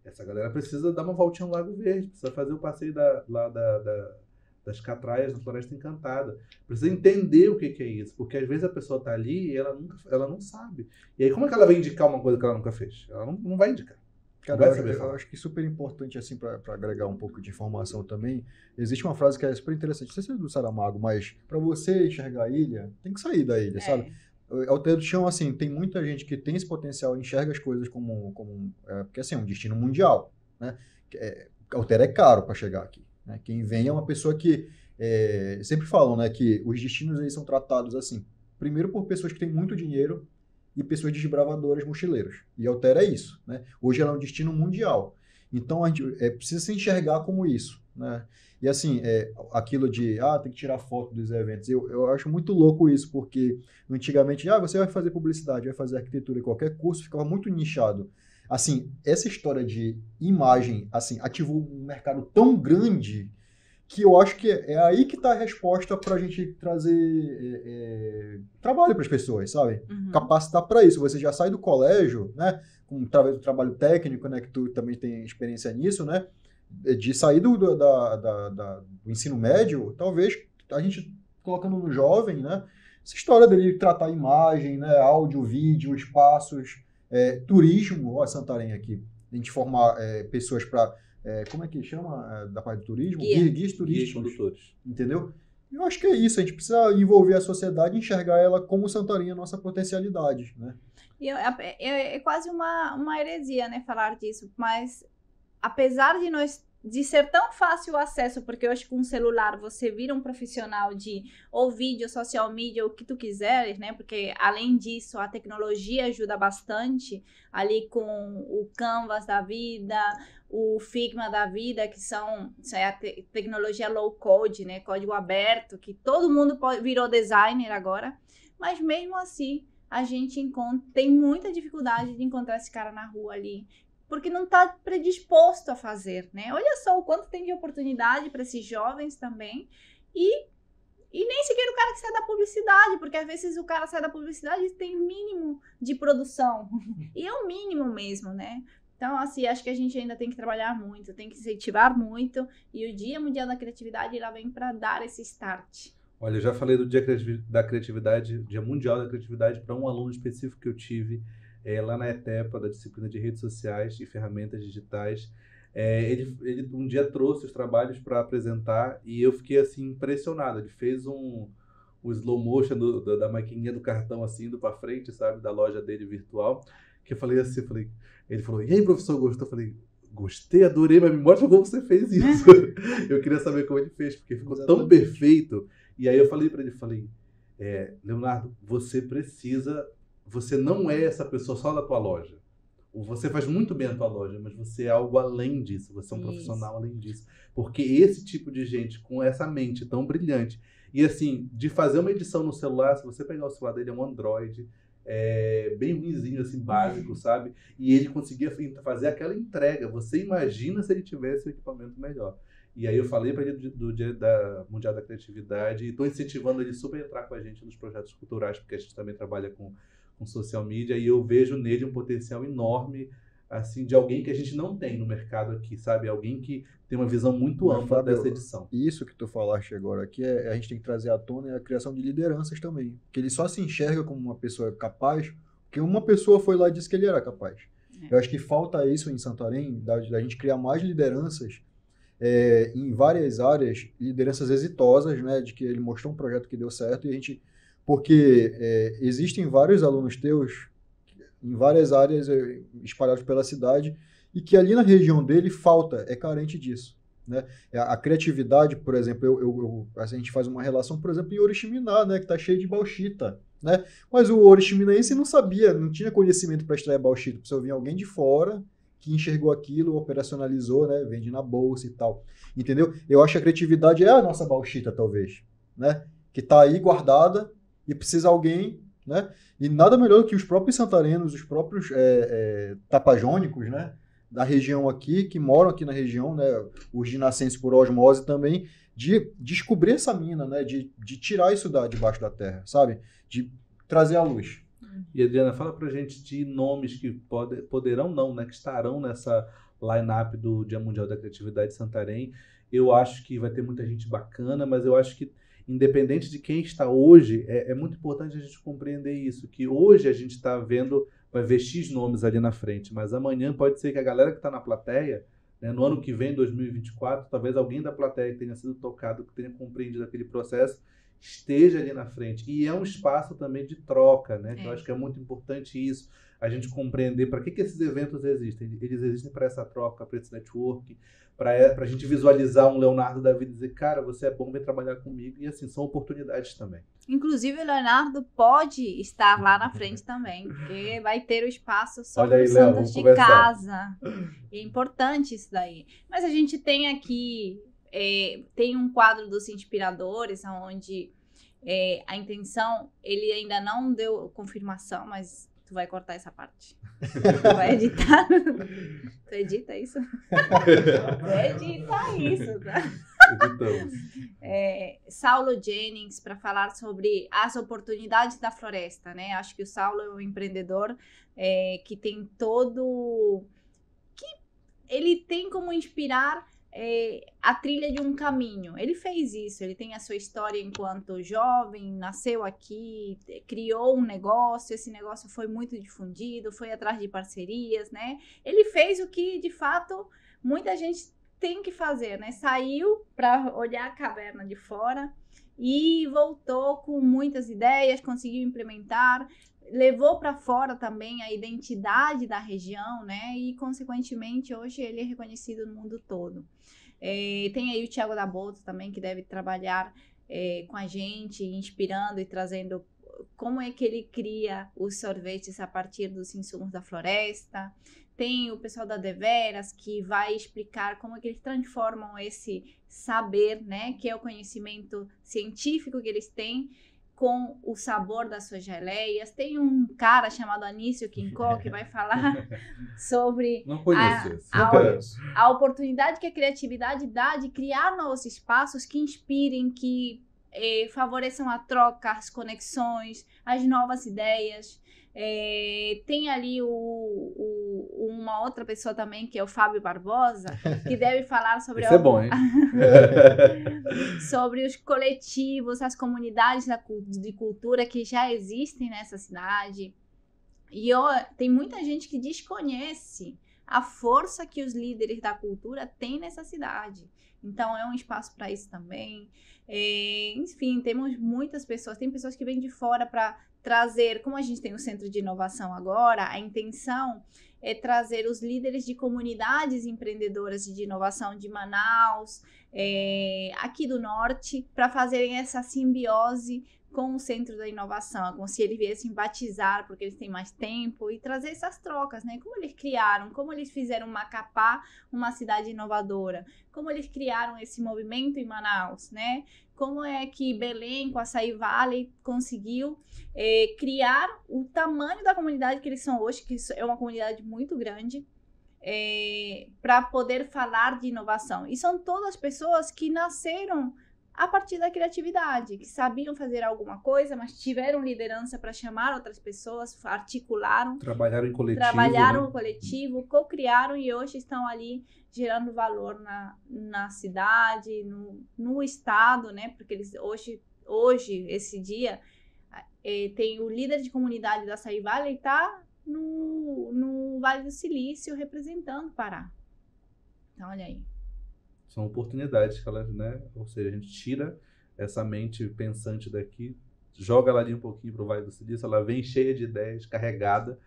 essa galera precisa dar uma voltinha no Lago Verde, precisa fazer o passeio das Catraias na Floresta Encantada. Precisa entender o que é isso, porque às vezes a pessoa está ali e ela não sabe. E aí como é que ela vai indicar uma coisa que ela nunca fez? Ela não vai indicar. Cara, eu acho que é super importante, assim, para agregar um pouco de informação também, existe uma frase que é super interessante, não sei se é do Saramago, mas para você enxergar a ilha, tem que sair da ilha, sabe? Ao terra do chão, assim, tem muita gente que tem esse potencial, enxerga as coisas como porque assim, é um destino mundial, né? Alter é caro para chegar aqui. Quem vem é uma pessoa que sempre falam, né, que os destinos eles são tratados assim, primeiro por pessoas que têm muito dinheiro e pessoas desbravadoras, mochileiros. E Alter é isso, né? Hoje ela é um destino mundial. Então a gente precisa se enxergar como isso, né? E assim, aquilo de tem que tirar foto dos eventos. Eu acho muito louco isso, porque antigamente, você vai fazer publicidade, vai fazer arquitetura, qualquer curso ficava muito nichado. Assim, essa história de imagem, assim, ativou um mercado tão grande que eu acho que é aí que está a resposta para a gente trazer trabalho para as pessoas, sabe? Uhum. Capacitar para isso. Você já sai do colégio, né? Através do trabalho técnico, né? Que tu também tem experiência nisso, né? De sair do ensino médio, talvez a gente colocando no jovem, né? Essa história dele tratar a imagem, né? Áudio, vídeo, espaços... turismo, ó, Santarém aqui, a gente formar pessoas para, como é que chama da parte do turismo? Guias turísticos, condutores. entendeu? Eu acho que é isso, a gente precisa envolver a sociedade e enxergar ela como Santarém, a nossa potencialidade, né? E é quase uma heresia, né, falar disso, mas apesar de ser tão fácil o acesso, porque hoje com o celular você vira um profissional ou vídeo, social media, o que tu quiseres, né? Porque além disso a tecnologia ajuda bastante ali com o Canvas da vida, o Figma da vida, que é a tecnologia low code, né? Código aberto, que todo mundo virou designer agora, mas mesmo assim a gente tem muita dificuldade de encontrar esse cara na rua ali, porque não está predisposto a fazer, né? Olha só o quanto tem de oportunidade para esses jovens também, e nem sequer o cara que sai da publicidade, porque às vezes o cara sai da publicidade e tem mínimo de produção, e é o mínimo mesmo, né? Então, assim, acho que a gente ainda tem que trabalhar muito, tem que incentivar muito, e o Dia Mundial da Criatividade, ela vem para dar esse start. Olha, eu já falei do Dia da Criatividade, Dia Mundial da Criatividade, para um aluno específico que eu tive, lá na ETEPA, da disciplina de redes sociais e ferramentas digitais. Ele um dia trouxe os trabalhos para apresentar e eu fiquei assim impressionado. Ele fez um slow motion da maquininha do cartão assim, indo para frente, sabe, da loja dele virtual, que eu falei assim, ele falou, e aí, professor, gostou? Eu falei, gostei, adorei, mas me mostra como você fez isso. Eu queria saber como ele fez, porque ficou tão perfeito. E aí eu falei para ele, Leonardo, você não é essa pessoa só da tua loja. Você faz muito bem a tua loja, mas você é algo além disso, você é um Isso. profissional além disso. Porque esse tipo de gente com essa mente tão brilhante, e assim, de fazer uma edição no celular, se você pegar o celular dele, é um Android, bem ruinzinho, assim, básico, sabe? E ele conseguia fazer aquela entrega. Você imagina se ele tivesse um equipamento melhor. E aí eu falei para ele do Dia Mundial da Criatividade e estou incentivando ele super a entrar com a gente nos projetos culturais, porque a gente também trabalha com social media, e eu vejo nele um potencial enorme, assim, de alguém que a gente não tem no mercado aqui, sabe? Alguém que tem uma visão muito Mas, ampla Fábio, dessa edição. Isso que tu falaste agora aqui, a gente tem que trazer à tona a criação de lideranças também. Que ele só se enxerga como uma pessoa capaz, porque uma pessoa foi lá e disse que ele era capaz. Eu acho que falta isso em Santarém, da gente criar mais lideranças em várias áreas, lideranças exitosas, né? De que ele mostrou um projeto que deu certo e a gente... Porque existem vários alunos teus em várias áreas espalhados pela cidade e que ali na região dele é carente disso, né? A criatividade, por exemplo, a gente faz uma relação, por exemplo, em Oriximiná, né? Que está cheio de bauxita, né? Mas o oriximinaense não sabia, não tinha conhecimento para extrair bauxita. Precisa vir alguém de fora que enxergou aquilo, operacionalizou, né? Vende na bolsa e tal. Entendeu? Eu acho que a criatividade é a nossa bauxita, talvez, né? Que está aí guardada e precisa alguém, né? E nada melhor do que os próprios santarenos, os próprios tapajônicos, né? Da região aqui, que moram aqui na região, né? Os dinascenses por osmose também, de descobrir essa mina, né? De tirar isso debaixo da terra, sabe? De trazer à luz. E Adriana, fala pra gente de nomes que poderão não, né? Que estarão nessa line-up do Dia Mundial da Criatividade de Santarém. Eu acho que vai ter muita gente bacana, mas eu acho que independente de quem está hoje, é muito importante a gente compreender isso, que hoje a gente está vendo, vai ver X nomes ali na frente, mas amanhã pode ser que a galera que está na plateia, né, no ano que vem, 2024, talvez alguém da plateia que tenha sido tocado, que tenha compreendido aquele processo, esteja ali na frente. E é um espaço também de troca, né? Que eu acho que é muito importante isso, a gente compreender para que esses eventos existem. Eles existem para essa troca, para esse network, para a gente visualizar um Leonardo da vida e dizer, cara, você é bom, vem trabalhar comigo. E assim, são oportunidades também. Inclusive, o Leonardo pode estar lá na frente também, porque vai ter o espaço só Olha para aí, os Léo, santos vamos de conversar. casa. É importante isso daí. Mas a gente tem aqui, tem um quadro dos inspiradores, onde a intenção, ele ainda não deu confirmação, mas tu vai cortar essa parte. Tu vai editar. Tu edita isso? Tu edita isso, tá? Editamos. Saulo Jennings, para falar sobre as oportunidades da floresta, né? Acho que o Saulo é um empreendedor que tem ele tem como inspirar a trilha de um caminho. Ele fez isso, ele tem a sua história enquanto jovem, nasceu aqui, criou um negócio, esse negócio foi muito difundido, foi atrás de parcerias, né? Ele fez o que, de fato, muita gente tem que fazer, né? Saiu para olhar a caverna de fora e voltou com muitas ideias, conseguiu implementar, levou para fora também a identidade da região, né? E, consequentemente, hoje ele é reconhecido no mundo todo. Tem aí o Thiago da Boto também, que deve trabalhar com a gente, inspirando e trazendo como é que ele cria os sorvetes a partir dos insumos da floresta. Tem o pessoal da Deveras, que vai explicar como é que eles transformam esse saber, né? Que é o conhecimento científico que eles têm, com o sabor das suas geleias. Tem um cara chamado Anísio Quincó que vai falar sobre Não conheço a oportunidade que a criatividade dá de criar novos espaços que inspirem, que favoreçam a troca, as conexões, as novas ideias. Tem ali uma outra pessoa também, que é o Fábio Barbosa, que deve falar sobre Isso é bom, hein? sobre os coletivos, as comunidades de cultura que já existem nessa cidade. E tem muita gente que desconhece a força que os líderes da cultura têm nessa cidade. Então, é um espaço para isso também. Enfim, temos muitas pessoas. Tem pessoas que vêm de fora para trazer, como a gente tem o Centro de Inovação agora, a intenção é trazer os líderes de comunidades empreendedoras de inovação de Manaus, aqui do Norte, para fazerem essa simbiose com o Centro da Inovação, como se eles viessem batizar, porque eles têm mais tempo, e trazer essas trocas, né? Como eles criaram, como eles fizeram Macapá uma cidade inovadora, como eles criaram esse movimento em Manaus, né? Como é que Belém, com Açaí Valley, conseguiu criar o tamanho da comunidade que eles são hoje, que é uma comunidade muito grande, para poder falar de inovação. E são todas pessoas que nasceram a partir da criatividade, que sabiam fazer alguma coisa, mas tiveram liderança para chamar outras pessoas, articularam, Trabalharam em coletivo. trabalharam né? o coletivo, co-criaram e hoje estão ali gerando valor na cidade, no estado, né? Porque eles hoje esse dia, tem o líder de comunidade da Açaí Valley, está no Vale do Silício representando o Pará. Então, olha aí. São oportunidades que elas, né? Ou seja, a gente tira essa mente pensante daqui, joga ela ali um pouquinho para o Vale do Silício, ela vem cheia de ideias, carregada,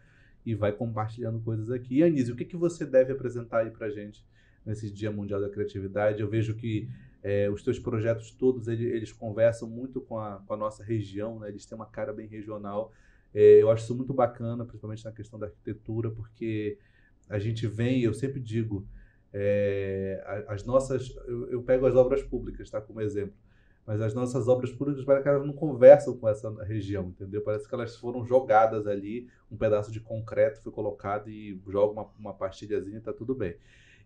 e vai compartilhando coisas aqui. E, Anísio, o que você deve apresentar aí para a gente nesse Dia Mundial da Criatividade? Eu vejo que os teus projetos todos, eles conversam muito com a nossa região, né? Eles têm uma cara bem regional. Eu acho isso muito bacana, principalmente na questão da arquitetura, porque a gente vem, eu sempre digo, as nossas, eu pego as obras públicas, tá, como exemplo, mas as nossas obras públicas parece que elas não conversam com essa região, entendeu? Parece que elas foram jogadas ali, um pedaço de concreto foi colocado e joga uma pastilhazinha e tá tudo bem.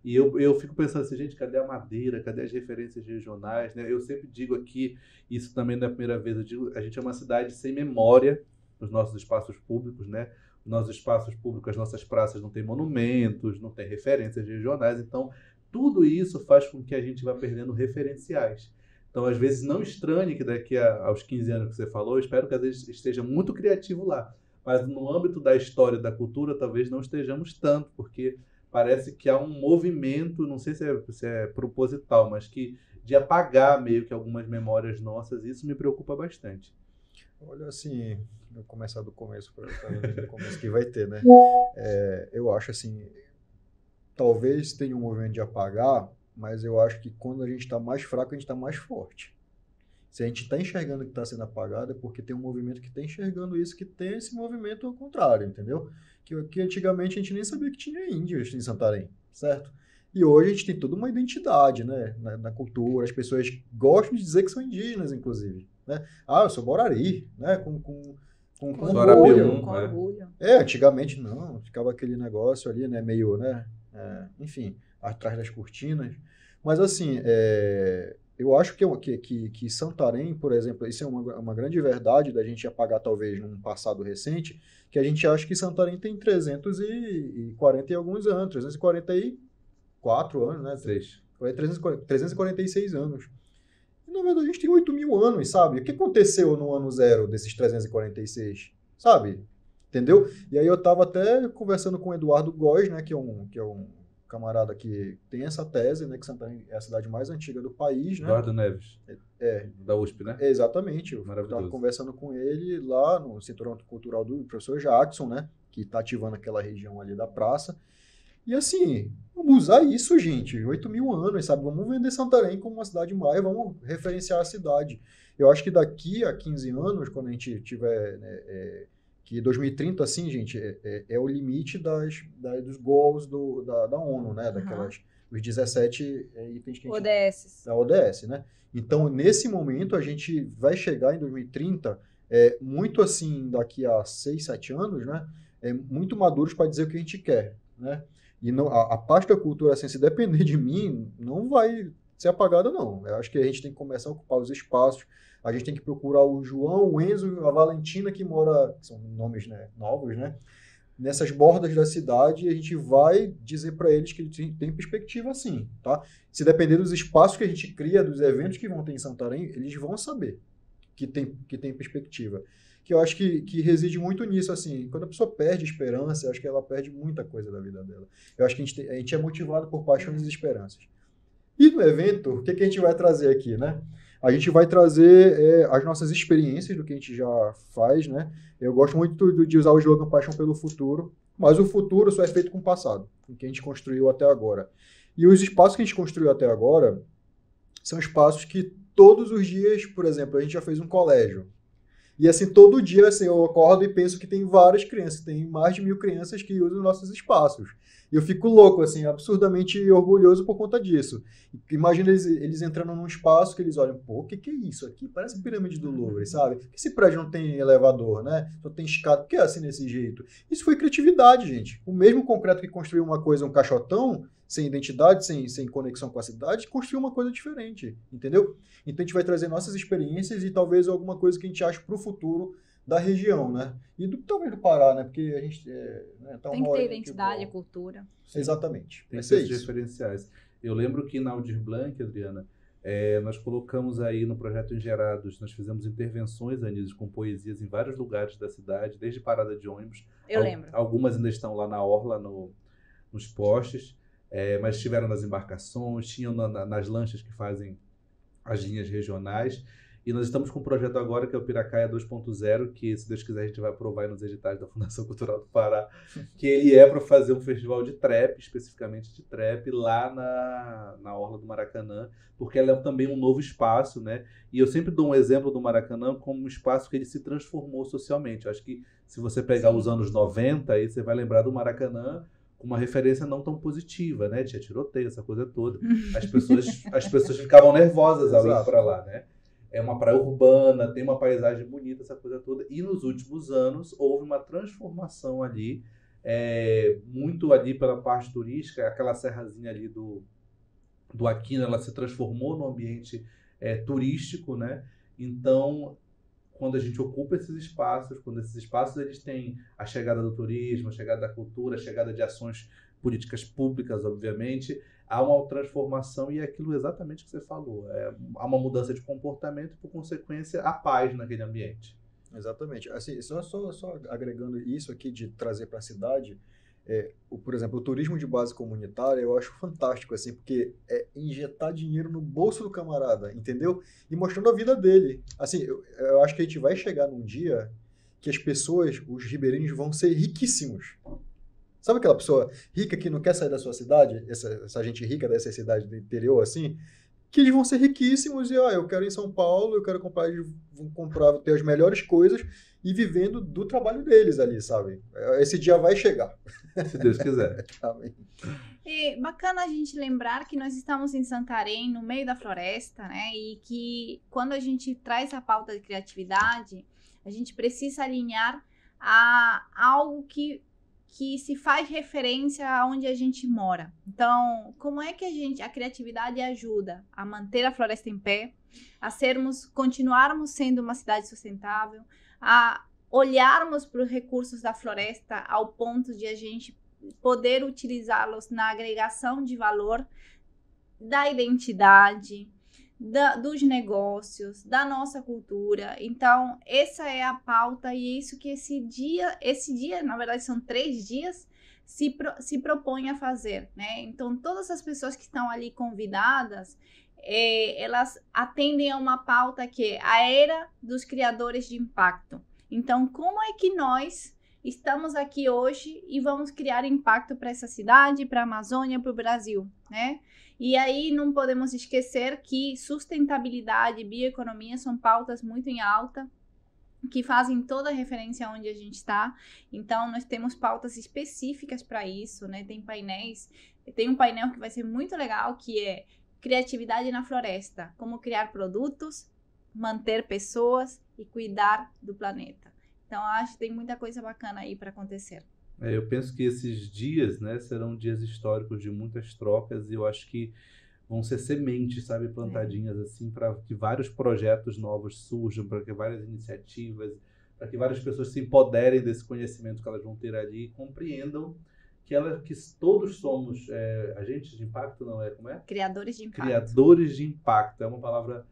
E eu fico pensando assim, gente, cadê a madeira? Cadê as referências regionais? Né? Eu sempre digo aqui, isso também não é a primeira vez, eu digo, a gente é uma cidade sem memória nos nossos espaços públicos, né? Os nossos espaços públicos, as nossas praças não têm monumentos, não têm referências regionais, então tudo isso faz com que a gente vá perdendo referenciais. Então, às vezes, não estranhe que daqui aos 15 anos que você falou, eu espero que às vezes esteja muito criativo lá, mas no âmbito da história e da cultura, talvez não estejamos tanto, porque parece que há um movimento, não sei se é proposital, mas de apagar meio que algumas memórias nossas, e isso me preocupa bastante. Olha, assim, vou começar do começo para ver o começo que vai ter, né? Eu acho assim, talvez tenha um movimento de apagar, mas eu acho que quando a gente está mais fraco, a gente está mais forte. Se a gente está enxergando que está sendo apagado, é porque tem um movimento que está enxergando isso, que tem esse movimento ao contrário, entendeu? Que antigamente a gente nem sabia que tinha índios em Santarém, certo? E hoje a gente tem toda uma identidade, né? Na cultura, as pessoas gostam de dizer que são indígenas, inclusive, né? Ah, eu sou Borari, né? Com orgulho. Com orgulho. Antigamente não, ficava aquele negócio ali, né? Meio, né? Enfim, atrás das cortinas. Mas assim, eu acho que Santarém, por exemplo, isso é uma grande verdade da gente apagar talvez num passado recente, que a gente acha que Santarém tem 340 e alguns anos, 344 anos, né? 346 anos. E, na verdade, a gente tem 8.000 anos, sabe? O que aconteceu no ano zero desses 346? Sabe? Entendeu? E aí eu estava até conversando com o Eduardo Góes, né? Que é um camarada que tem essa tese, né? Que Santarém é a cidade mais antiga do país, né? Eduardo Neves. Da USP, né? Exatamente. Eu estava conversando com ele lá no Cinturão Cultural do professor Jackson, né? Que está ativando aquela região ali da praça. E assim, vamos usar isso, gente. 8.000 anos, sabe? Vamos vender Santarém como uma cidade maia, vamos referenciar a cidade. Eu acho que daqui a 15 anos, quando a gente tiver... que 2030, assim, gente, é o limite dos goals da ONU, né? Daquelas, os 17 itens que a gente... ODS. Da ODS, né? Então, nesse momento, a gente vai chegar em 2030, muito assim, daqui a 6, 7 anos, né? Muito maduros para dizer o que a gente quer, né? E não, a parte da cultura, assim, se depender de mim, não vai ser apagada, não. Eu acho que a gente tem que começar a ocupar os espaços. A gente tem que procurar o João, o Enzo, a Valentina, que mora, que são nomes, né, novos, né? Nessas bordas da cidade, e a gente vai dizer para eles que tem perspectiva, sim, tá? Se depender dos espaços que a gente cria, dos eventos que vão ter em Santarém, eles vão saber que tem perspectiva. Que eu acho que reside muito nisso, assim, quando a pessoa perde esperança, eu acho que ela perde muita coisa da vida dela. Eu acho que a gente é motivado por paixões e esperanças. E no evento, o que a gente vai trazer aqui, né? A gente vai trazer as nossas experiências do que a gente já faz, né? Eu gosto muito de usar o slogan Paixão pelo Futuro, mas o futuro só é feito com o passado, com o que a gente construiu até agora. E os espaços que a gente construiu até agora são espaços que todos os dias, por exemplo, a gente já fez um colégio. E assim, todo dia assim, eu acordo e penso que tem várias crianças, tem mais de 1.000 crianças que usam nossos espaços. E eu fico louco, assim, absurdamente orgulhoso por conta disso. Imagina eles entrando num espaço que eles olham, pô, o que é isso aqui? Parece a pirâmide do Louvre, sabe? Por que esse prédio não tem elevador, né? Só tem escada, por que é assim desse jeito? Isso foi criatividade, gente. O mesmo concreto que construiu uma coisa, um caixotão, sem identidade, sem conexão com a cidade, construiu uma coisa diferente, entendeu? Então a gente vai trazer nossas experiências e talvez alguma coisa que a gente ache para o futuro da região, né? E talvez do Pará, né? Porque a gente... tá tem que ter identidade, a cultura. Exatamente. Tem esses diferenciais. Eu lembro que na Aldir Blanc, Adriana, nós colocamos aí no projeto Engerados, nós fizemos intervenções, Anísio, com poesias em vários lugares da cidade, desde parada de ônibus. Eu lembro. Algumas ainda estão lá na orla, nos postes, mas estiveram nas embarcações, tinham nas lanchas que fazem as linhas regionais. E nós estamos com um projeto agora que é o Piracaia 2.0, que, se Deus quiser, a gente vai aprovar aí nos editais da Fundação Cultural do Pará, que ele é para fazer um festival de trap, especificamente de trap, lá na Orla do Maracanã, porque ela é também um novo espaço, né? E eu sempre dou um exemplo do Maracanã como um espaço que ele se transformou socialmente. Eu acho que se você pegar os anos 90, aí você vai lembrar do Maracanã com uma referência não tão positiva, né? Tinha tiroteio, essa coisa toda. As pessoas ficavam nervosas ao ir para lá, né? É uma praia urbana, tem uma paisagem bonita, essa coisa toda. E nos últimos anos houve uma transformação ali, muito ali pela parte turística, aquela serrazinha ali do Aquino, ela se transformou num ambiente turístico, né? Então, quando a gente ocupa esses espaços, quando esses espaços eles têm a chegada do turismo, a chegada da cultura, a chegada de ações políticas públicas, obviamente, há uma transformação e é aquilo exatamente que você falou. Há uma mudança de comportamento e, por consequência, a paz naquele ambiente. Exatamente. Assim, só agregando isso aqui de trazer para a cidade, por exemplo, o turismo de base comunitária eu acho fantástico, assim, porque é injetar dinheiro no bolso do camarada, entendeu? E mostrando a vida dele. Assim, eu acho que a gente vai chegar num dia que as pessoas, os ribeirinhos, vão ser riquíssimos. Sabe aquela pessoa rica que não quer sair da sua cidade? Essa gente rica dessa cidade do interior, assim, que eles vão ser riquíssimos e, eu quero ir em São Paulo, eu quero comprar, ter as melhores coisas e vivendo do trabalho deles ali, sabe? Esse dia vai chegar. Se Deus quiser. Amém. É bacana a gente lembrar que nós estamos em Santarém, no meio da floresta, né? E que quando a gente traz a pauta de criatividade, a gente precisa alinhar a algo que se faz referência aonde a gente mora. Então, como é que a criatividade ajuda a manter a floresta em pé, a continuarmos sendo uma cidade sustentável, a olharmos para os recursos da floresta ao ponto de a gente poder utilizá-los na agregação de valor da identidade, dos negócios, da nossa cultura. Então, essa é a pauta e é isso que esse dia, na verdade são 3 dias, se propõe a fazer, né? Então, todas as pessoas que estão ali convidadas, elas atendem a uma pauta que é a era dos criadores de impacto. Então, como é que nós estamos aqui hoje e vamos criar impacto para essa cidade, para a Amazônia, para o Brasil, né? E aí não podemos esquecer que sustentabilidade e bioeconomia são pautas muito em alta, que fazem toda a referência onde a gente está. Então, nós temos pautas específicas para isso, né? Tem um painel que vai ser muito legal, que é criatividade na floresta, como criar produtos, manter pessoas e cuidar do planeta. Então, acho que tem muita coisa bacana aí para acontecer. Eu penso que esses dias, né, serão dias históricos de muitas trocas e eu acho que vão ser sementes, sabe, plantadinhas assim para que vários projetos novos surjam, para que várias iniciativas, para que várias pessoas se empoderem desse conhecimento que elas vão ter ali e compreendam que todos somos agentes de impacto, não é? Como é? Criadores de impacto. Criadores de impacto, é uma palavra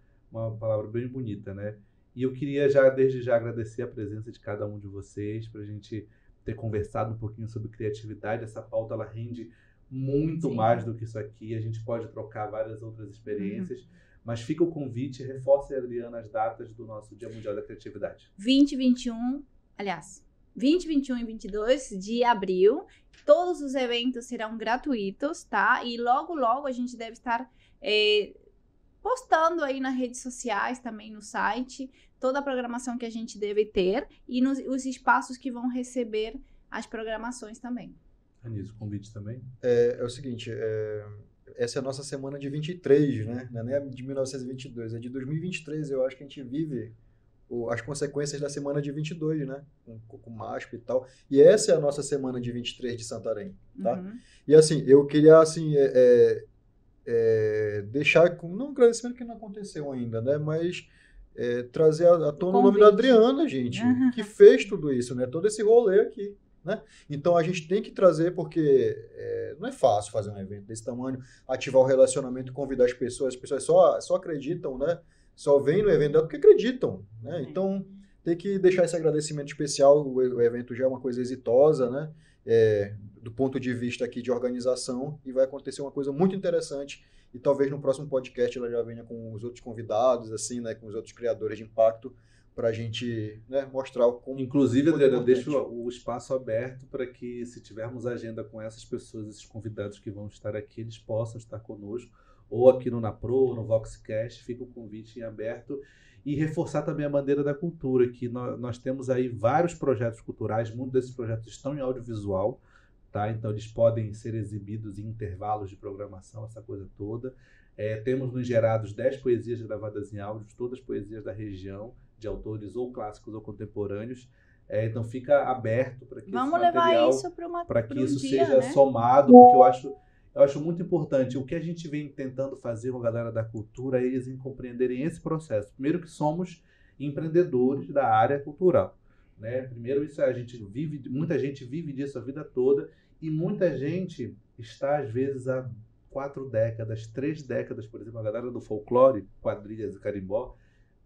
bem bonita, né? E eu queria desde já agradecer a presença de cada um de vocês, para a gente ter conversado um pouquinho sobre criatividade. Essa pauta ela rende muito mais do que isso aqui. A gente pode trocar várias outras experiências, mas fica o convite, reforce, Adriana, as datas do nosso Dia Mundial da Criatividade. 20, 21 e 22 de abril. Todos os eventos serão gratuitos, tá? E logo, logo a gente deve estar postando aí nas redes sociais, também no site, toda a programação que a gente deve ter e os espaços que vão receber as programações também. Anísio, o convite também? É o seguinte, essa é a nossa semana de 23, né? Não é nem de 1922, é de 2023. Eu acho que a gente vive as consequências da semana de 22, né? Com o MASP e tal. E essa é a nossa semana de 23 de Santarém, tá? Uhum. E assim, eu queria assim, deixar com não agradecimento que não aconteceu ainda, né? Mas trazer à tona o nome da Adriana, gente, que fez tudo isso, né? Todo esse rolê aqui, né? Então a gente tem que trazer porque não é fácil fazer um evento desse tamanho, ativar o relacionamento, convidar as pessoas só acreditam, né? Só vêm no evento porque acreditam, né? Então tem que deixar esse agradecimento especial. O evento já é uma coisa exitosa, né? Do ponto de vista aqui de organização, e vai acontecer uma coisa muito interessante, e talvez no próximo podcast ela já venha com os outros convidados, assim, né, com os outros criadores de impacto, para a gente, né, mostrar como... Inclusive, Adriana, eu deixo o espaço aberto para que, se tivermos agenda com essas pessoas, esses convidados que vão estar aqui, eles possam estar conosco, ou aqui no NAPRO, no Voxcast, fica o convite em aberto. E reforçar também a bandeira da cultura, que nós temos aí vários projetos culturais, muitos desses projetos estão em audiovisual, tá? Então eles podem ser exibidos em intervalos de programação, essa coisa toda. Temos nos Gerados 10 poesias gravadas em áudio, todas poesias da região, de autores ou clássicos ou contemporâneos. Então fica aberto para que Vamos esse material, levar isso para que isso dia, seja né? somado, porque eu acho muito importante. O que a gente vem tentando fazer com a galera da cultura é eles compreenderem esse processo. Primeiro que somos empreendedores da área cultural, né? Primeiro isso muita gente vive disso a vida toda, e muita gente está às vezes há 4 décadas, 3 décadas, por exemplo, a galera do folclore, quadrilhas e carimbó,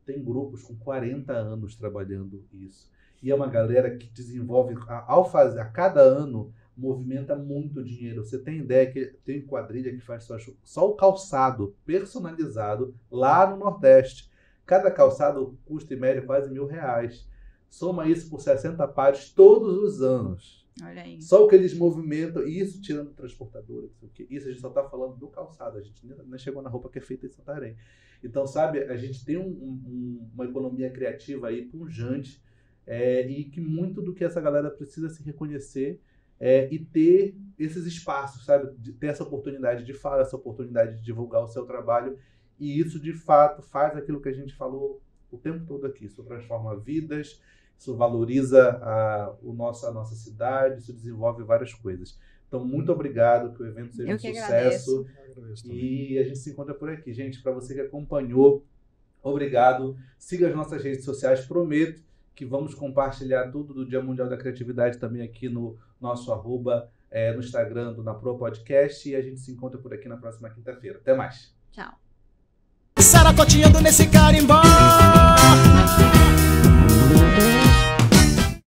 tem grupos com 40 anos trabalhando isso. E é uma galera que desenvolve, a cada ano, movimenta muito dinheiro. Você tem ideia que tem quadrilha que faz só o calçado personalizado lá no Nordeste. Cada calçado custa em média quase R$1.000. Soma isso por 60 pares todos os anos. Olha aí. Só o que eles movimentam, isso tirando transportadora, isso a gente só está falando do calçado, a gente nem chegou na roupa que é feita em Santarém. Então, sabe, a gente tem uma economia criativa aí pujante, e que muito do que essa galera precisa se reconhecer e ter esses espaços, sabe, de ter essa oportunidade de falar, essa oportunidade de divulgar o seu trabalho, e isso de fato faz aquilo que a gente falou o tempo todo aqui. Isso transforma vidas, isso valoriza a nossa cidade, isso desenvolve várias coisas. Então, muito obrigado, que o evento seja um sucesso. E a gente se encontra por aqui. Gente, para você que acompanhou, obrigado. Siga as nossas redes sociais, prometo que vamos compartilhar tudo do Dia Mundial da Criatividade também aqui no nosso @ no Instagram do NAPRO Podcast, e a gente se encontra por aqui na próxima quinta-feira. Até mais. Tchau. Saracoteando nesse carimbó.